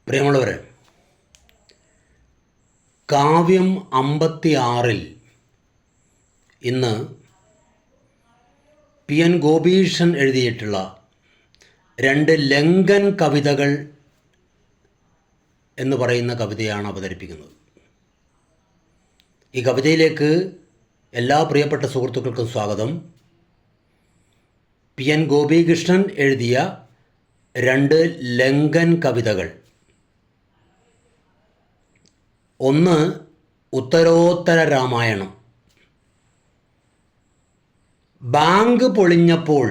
പ്രിയമുള്ളവരെ, കാവ്യം 56 ഇന്ന് പി എൻ ഗോപീഷൻ എഴുതിയിട്ടുള്ള 2 ലങ്കൻ കവിതകൾ എന്ന് പറയുന്ന കവിതയാണ് അവതരിപ്പിക്കുന്നത്. ഈ കവിതയിലേക്ക് എല്ലാ പ്രിയപ്പെട്ട സുഹൃത്തുക്കൾക്കും സ്വാഗതം. പി എൻ ഗോപികൃഷ്ണൻ എഴുതിയ 2 ലങ്കൻ കവിതകൾ. ഒന്ന് ഉത്തരോത്തര രാമായണം. ബാങ്ക് പൊളിഞ്ഞപ്പോൾ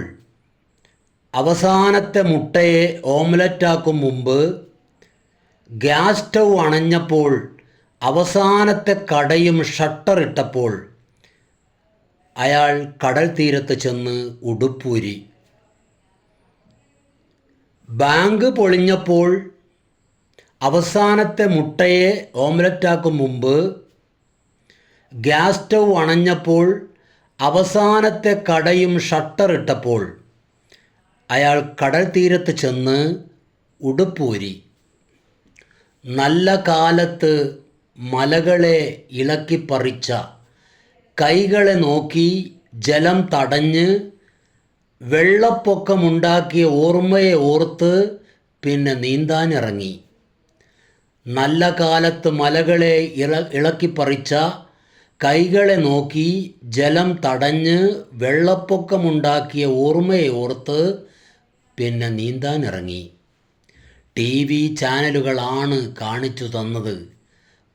അവസാനത്തെ മുട്ടയെ ഓംലറ്റാക്കും മുമ്പ്, ഗ്യാസ് സ്റ്റൗ അണഞ്ഞപ്പോൾ അവസാനത്തെ കടയും ഷട്ടറിട്ടപ്പോൾ അയാൾ കടൽ തീരത്ത് ചെന്ന് ഉടുപ്പൂരി. ബാങ്ക് പൊളിഞ്ഞപ്പോൾ അവസാനത്തെ മുട്ടയെ ഓംലറ്റാക്കും മുമ്പ്, ഗ്യാസ് സ്റ്റൗ അണഞ്ഞപ്പോൾ അവസാനത്തെ കടയും ഷട്ടറിട്ടപ്പോൾ അയാൾ കടൽ തീരത്ത് ചെന്ന് ഉടുപ്പൂരി. നല്ല കാലത്ത് മലകളെ ഇളക്കിപ്പറിച്ച കൈകളെ നോക്കി ജലം തടഞ്ഞ് വെള്ളപ്പൊക്കമുണ്ടാക്കിയ ഓർമ്മയെ ഓർത്ത് പിന്നെ നീന്താനിറങ്ങി. നല്ല കാലത്ത് മലകളെ ഇളക്കിപ്പറിച്ച കൈകളെ നോക്കി ജലം തടഞ്ഞ് വെള്ളപ്പൊക്കമുണ്ടാക്കിയ ഓർമ്മയെ ഓർത്ത് പിന്നെ നീന്താനിറങ്ങി. TV ചാനലുകളാണ് കാണിച്ചു തന്നത്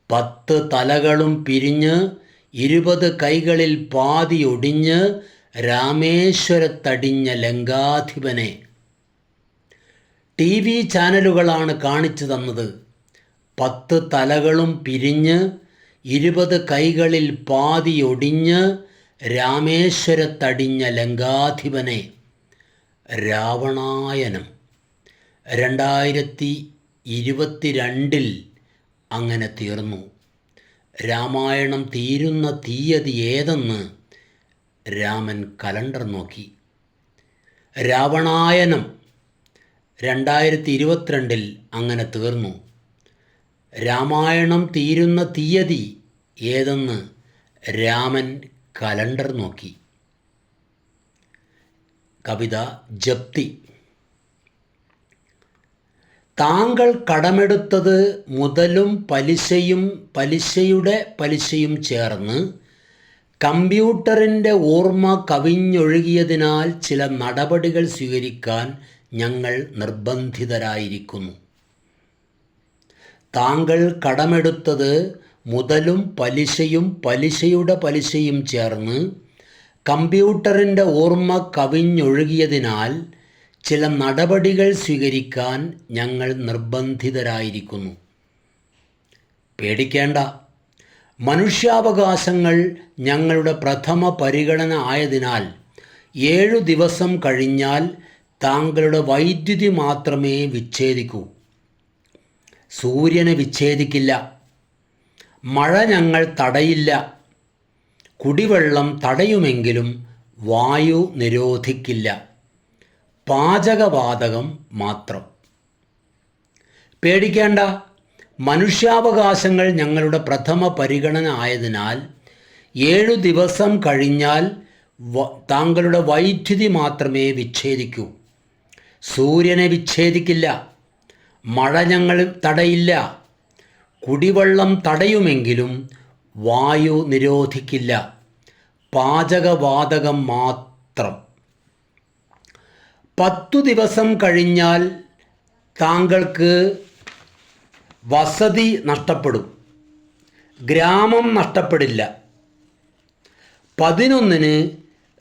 10 തലകളും പിരിഞ്ഞ് 20 കൈകളിൽ പാതി ഒടിഞ്ഞ് രാമേശ്വരത്തടിഞ്ഞ ലങ്കാധിപനെ. TV ചാനലുകളാണ് കാണിച്ചു തന്നത് 10 തലകളും പിരിഞ്ഞ് 20 കൈകളിൽ പാതി ഒടിഞ്ഞ് രാമേശ്വരത്തടിഞ്ഞ ലങ്കാധിപനെ. രാവണായനം 2022 അങ്ങനെ തീർന്നു. രാമായണം തീരുന്ന തീയതി ഏതെന്ന് രാമൻ കലണ്ടർ നോക്കി. രാവണായനം 2022 അങ്ങനെ തീർന്നു. രാമായണം തീരുന്ന തീയതി ഏതെന്ന് രാമൻ കലണ്ടർ നോക്കി. കവിത ജപ്തി. താങ്കൾ കടമെടുത്തത് മുതലും പലിശയും പലിശയുടെ പലിശയും ചേർന്ന് കമ്പ്യൂട്ടറിൻ്റെ ഓർമ്മ കവിഞ്ഞൊഴുകിയതിനാൽ ചില നടപടികൾ സ്വീകരിക്കാൻ ഞങ്ങൾ നിർബന്ധിതരായിരിക്കുന്നു. താങ്കൾ കടമെടുത്തത് മുതലും പലിശയും പലിശയുടെ പലിശയും ചേർന്ന് കമ്പ്യൂട്ടറിൻ്റെ ഓർമ്മ കവിഞ്ഞൊഴുകിയതിനാൽ ചില നടപടികൾ സ്വീകരിക്കാൻ ഞങ്ങൾ നിർബന്ധിതരായിരിക്കുന്നു. പേടിക്കേണ്ട, മനുഷ്യാവകാശങ്ങൾ ഞങ്ങളുടെ പ്രഥമ പരിഗണന ആയതിനാൽ 7 ദിവസം കഴിഞ്ഞാൽ താങ്കളുടെ വൈദ്യുതി മാത്രമേ വിച്ഛേദിക്കൂ. സൂര്യനെ വിച്ഛേദിക്കില്ല. മഴ ഞങ്ങൾ തടയില്ല. കുടിവെള്ളം തടയുമെങ്കിലും വായു നിരോധിക്കില്ല. പാചകവാതകം മാത്രം. പേടിക്കേണ്ട, മനുഷ്യാവകാശങ്ങൾ ഞങ്ങളുടെ പ്രഥമ പരിഗണന ആയതിനാൽ 7 ദിവസം കഴിഞ്ഞാൽ താങ്കളുടെ വൈദ്യുതി മാത്രമേ വിച്ഛേദിക്കൂ. സൂര്യനെ വിച്ഛേദിക്കില്ല. മഴ ഞങ്ങൾ തടയില്ല. കുടിവെള്ളം തടയുമെങ്കിലും വായു നിരോധിക്കില്ല. പാചകവാതകം മാത്രം. 10 ദിവസം കഴിഞ്ഞാൽ താങ്കൾക്ക് വസതി നഷ്ടപ്പെടും. ഗ്രാമം നഷ്ടപ്പെടില്ല. 11-ന്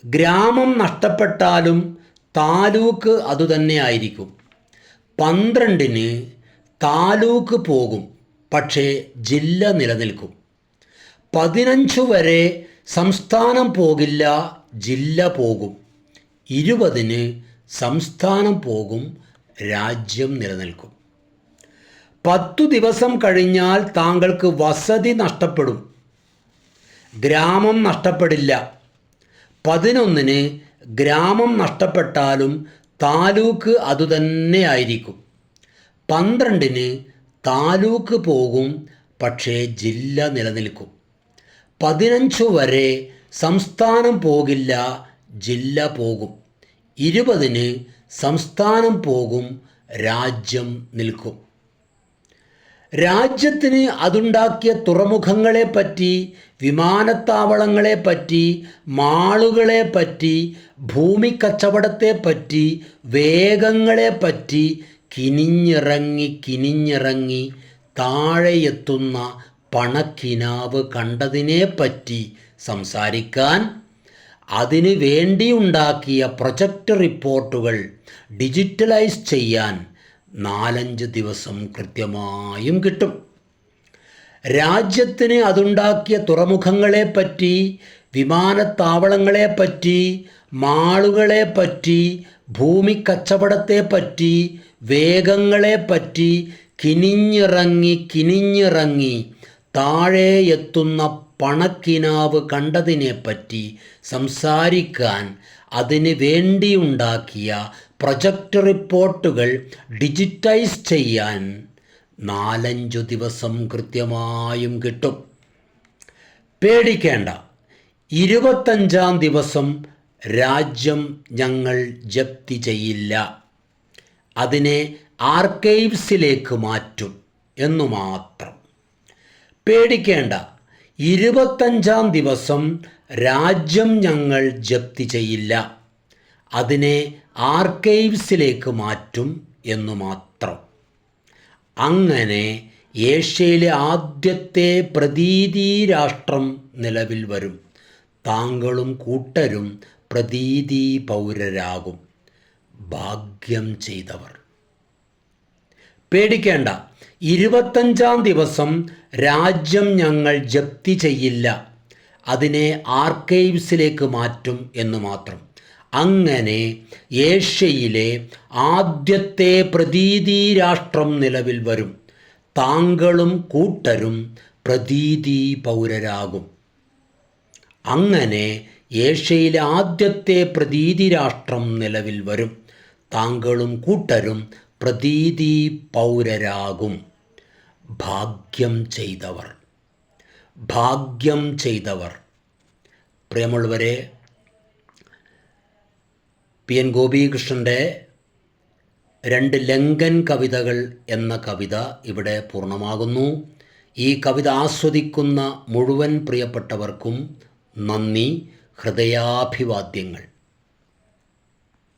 ഗ്രാമം നഷ്ടപ്പെട്ടാലും താലൂക്ക് അതുതന്നെയായിരിക്കും. 12-ന് താലൂക്ക് പോകും, പക്ഷേ ജില്ല നിലനിൽക്കും. 15 വരെ സംസ്ഥാനം പോകില്ല, ജില്ല പോകും. 20-ന് സംസ്ഥാനം പോകും, രാജ്യം നിലനിൽക്കും. 10 ദിവസം കഴിഞ്ഞാൽ താങ്കൾക്ക് വസതി നഷ്ടപ്പെടും. ഗ്രാമം നഷ്ടപ്പെടില്ല. 11-ന് ഗ്രാമം നഷ്ടപ്പെട്ടാലും താലൂക്ക് അതുതന്നെയായിരിക്കും. 12-ന് താലൂക്ക് പോകും, പക്ഷേ ജില്ല നിലനിൽക്കും. 15 വരെ സംസ്ഥാനം പോകില്ല, ജില്ല പോകും. 20 സംസ്ഥാനം പോകും, രാജ്യം നിൽക്കും. രാജ്യത്തിന് അതുണ്ടാക്കിയ തുറമുഖങ്ങളെപ്പറ്റി, വിമാനത്താവളങ്ങളെപ്പറ്റി, മാളുകളെപ്പറ്റി, ഭൂമിക്കച്ചവടത്തെപ്പറ്റി, വേഗങ്ങളെപ്പറ്റി കിനിഞ്ഞിറങ്ങി താഴെയെത്തുന്ന പണക്കിനാവ് കണ്ടതിനെപ്പറ്റി സംസാരിക്കാൻ, അതിന് വേണ്ടിയുണ്ടാക്കിയ പ്രൊജക്റ്റ് റിപ്പോർട്ടുകൾ ഡിജിറ്റലൈസ് ചെയ്യാൻ 4-5 ദിവസം കൃത്യമായും കിട്ടും. രാജ്യത്തിന് അതുണ്ടാക്കിയ തുറമുഖങ്ങളെപ്പറ്റി, വിമാനത്താവളങ്ങളെപ്പറ്റി, മാളുകളെപ്പറ്റി, ഭൂമിക്കച്ചവടത്തെപ്പറ്റി, വേഗങ്ങളെപ്പറ്റി കിനിഞ്ഞിറങ്ങി താഴെയെത്തുന്ന പണക്കിനാവ് കണ്ടതിനെപ്പറ്റി സംസാരിക്കാൻ, അതിന് വേണ്ടിയുണ്ടാക്കിയ പ്രൊജക്റ്റ് റിപ്പോർട്ടുകൾ ഡിജിറ്റൈസ് ചെയ്യാൻ 4-5 ദിവസം കൃത്യമായും കിട്ടും. പേടിക്കേണ്ട, 25-ാം ദിവസം രാജ്യം ഞങ്ങൾ ജപ്തി ചെയ്യില്ല, അതിനെ ആർക്കൈവ്സിലേക്ക് മാറ്റും എന്നു മാത്രം. പേടിക്കേണ്ട, 25-ാം ദിവസം രാജ്യം ഞങ്ങൾ ജപ്തി ചെയ്യില്ല, അതിനെ ആർക്കൈവ്സിലേക്ക് മാറ്റും എന്നു മാത്രം. അങ്ങനെ ഏഷ്യയിലെ ആദ്യത്തെ പ്രതീതി രാഷ്ട്രം നിലവിൽ വരും. താങ്കളും കൂട്ടരും പ്രതീതി പൗരരാകും. ഭാഗ്യം ചെയ്തവർ. പേടിക്കേണ്ട, 25-ാം ദിവസം രാജ്യം ഞങ്ങൾ ജപ്തി ചെയ്യില്ല, അതിനെ ആർക്കൈവ്സിലേക്ക് മാറ്റും എന്ന് മാത്രം. അങ്ങനെ ഏഷ്യയിലെ ആദ്യത്തെ പ്രതീതി രാഷ്ട്രം നിലവിൽ വരും. താങ്കളും കൂട്ടരും പ്രതീതി പൗരരാകും. അങ്ങനെ ഏഷ്യയിലെ ആദ്യത്തെ പ്രതീതി രാഷ്ട്രം നിലവിൽ വരും. താങ്കളും കൂട്ടരും പ്രതീതി പൗരരാകും. ഭാഗ്യം ചെയ്തവർ. ഭാഗ്യം ചെയ്തവർ. പ്രിയമുള്ളവരെ, പി.എൻ. ഗോപികൃഷ്ണൻ്റെ 2 ലങ്കൻ കവിതകൾ എന്ന കവിത ഇവിടെ പൂർണ്ണമാകുന്നു. ഈ കവിത ആസ്വദിക്കുന്ന മുഴുവൻ പ്രിയപ്പെട്ടവർക്കും നന്ദി, ഹൃദയാഭിവാദ്യങ്ങൾ.